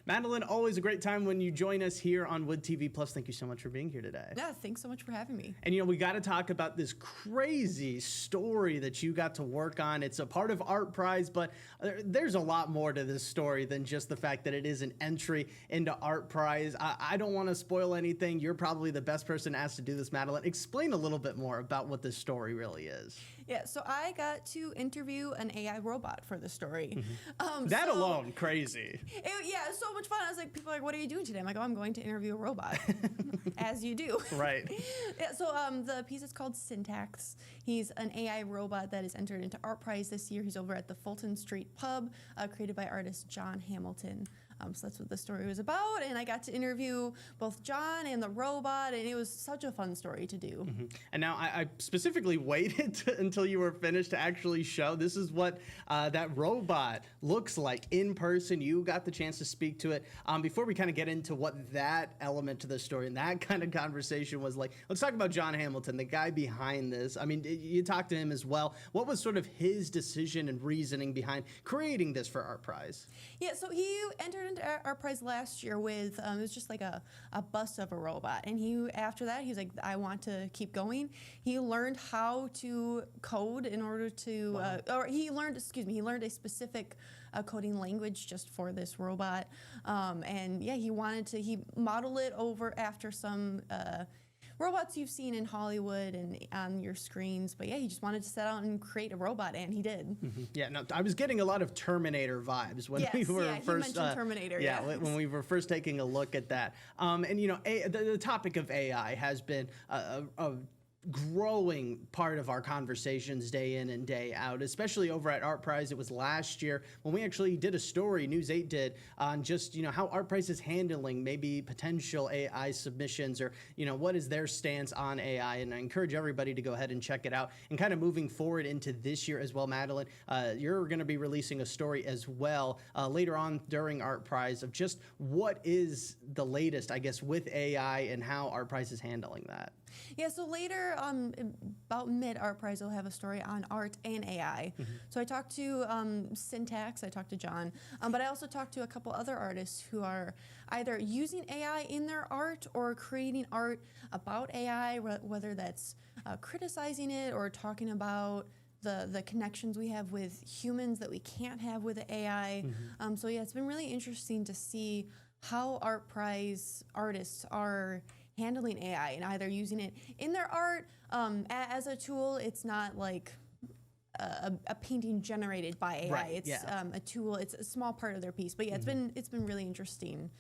Madalyn, always a great time when you join us here on Wood TV Plus. Thank you so much for being here today. Yeah, thanks so much for having me. And we got to talk about this crazy story that you got to work on. It's a part of ArtPrize, but there's a lot more to this story than just the fact that it is an entry into ArtPrize. I don't want to spoil anything. You're probably the best person asked to do this, Madalyn. Explain a little bit more about what this story really is. Yeah, so I got to interview an AI robot for the story. That alone, crazy. Yeah, it's so much fun. I was like, people are like, what are you doing today? I'm like, oh, I'm going to interview a robot, as you do. Right. Yeah, so the piece is called Syntaxx. He's an AI robot that is entered into ArtPrize this year. He's over at the Fulton Street Pub, created by artist John Hamilton. So that's what the story was about, and I got to interview both John and the robot, and it was such a fun story to do. And now I specifically waited until you were finished to actually show. This is what that robot looks like in person. You got the chance to speak to it. Before we kind of get into what that element to the story and that kind of conversation was like, let's talk about John Hamilton, the guy behind this. I mean, you talked to him as well. What was sort of his decision and reasoning behind creating this for ArtPrize? Yeah, so he entered into ArtPrize last year with, it was just like a bust of a robot. And after that, he was like, I want to keep going. He learned how to code in order to, or he learned a specific coding language just for this robot. And yeah, he modeled it over after some robots you've seen in Hollywood and on your screens. But yeah, he just wanted to set out and create a robot, and he did. Yeah, no, I was getting a lot of Terminator vibes when we were first. He mentioned Terminator. Yeah, when we were first taking a look at that. And the topic of AI has been a growing part of our conversations day in and day out, especially over at ArtPrize. It was last year when we actually did a story, News 8 did, on just, how ArtPrize is handling maybe potential AI submissions, or, what is their stance on AI. And I encourage everybody to go ahead and check it out. And kind of moving forward into this year as well, Madalyn, you're going to be releasing a story as well later on during ArtPrize of just what is the latest, I guess, with AI and how ArtPrize is handling that. Yeah, so later, about mid-ArtPrize, we'll have a story on art and AI. So I talked to Syntaxx, I talked to John, but I also talked to a couple other artists who are either using AI in their art or creating art about AI, whether that's criticizing it or talking about the connections we have with humans that we can't have with the AI. So yeah, it's been really interesting to see how ArtPrize artists are handling AI and either using it in their art as a tool. It's not like a painting generated by AI. Right, it's a tool. It's a small part of their piece. But yeah, it's been really interesting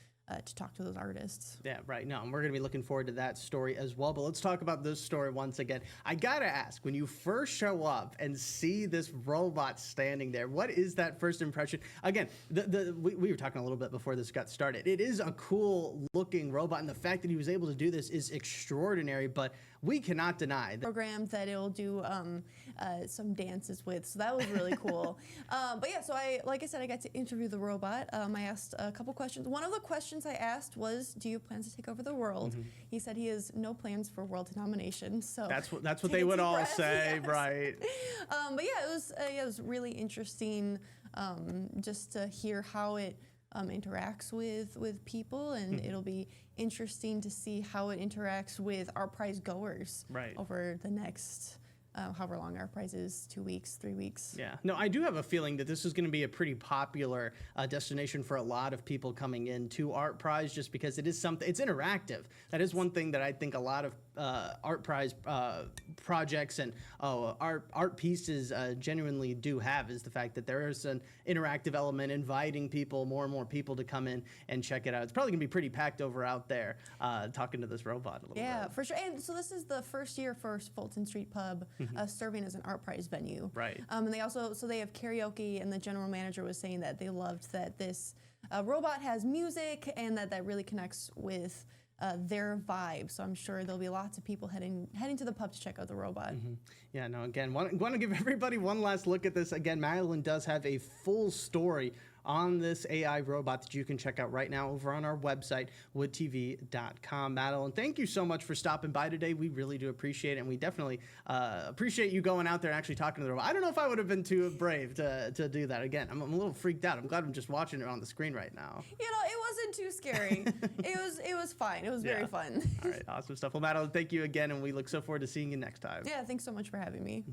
to talk to those artists. Yeah, right. No, and we're going to be looking forward to that story as well. But let's talk about this story once again. I got to ask, when you first show up and see this robot standing there, what is that first impression? Again, we were talking a little bit before this got started. It is a cool looking robot, and the fact that he was able to do this is extraordinary, but we cannot deny that. Program that it'll do some dances with, so that was really cool. But yeah, so like I said, I got to interview the robot. I asked a couple questions. One of the questions I asked was, do you have plans to take over the world? He said he has no plans for world domination. So that's what they would all say, yes. Right? But yeah, it was really interesting just to hear how it interacts with people, and it'll be interesting to see how it interacts with ArtPrize goers over the next however long ArtPrize is, 2 weeks, 3 weeks. Yeah. No, I do have a feeling that this is going to be a pretty popular destination for a lot of people coming in to ArtPrize, just because it is something, it's interactive. That is one thing that I think a lot of ArtPrize projects and art pieces genuinely do have, is the fact that there is an interactive element, inviting people, more and more people to come in and check it out. It's probably going to be pretty packed over out there talking to this robot a little bit. Yeah, for sure. And so this is the first year for Fulton Street Pub serving as an ArtPrize venue. Right. And they also, so they have karaoke, and the general manager was saying that they loved that this robot has music, and that really connects with their vibe. So I'm sure there'll be lots of people heading to the pub to check out the robot. Yeah, no, again, want to give everybody one last look at this. Again, Madalyn does have a full story on this AI robot that you can check out right now over on our website, woodtv.com. Madalyn, thank you so much for stopping by today. We really do appreciate it, and we definitely appreciate you going out there and actually talking to the robot. I don't know if I would have been too brave to do that. Again, I'm a little freaked out. I'm glad I'm just watching it on the screen right now. You know, it wasn't too scary. It was fine. It was very fun. All right, awesome stuff. Well, Madalyn, thank you again, and we look so forward to seeing you next time. Yeah, thanks so much for having me.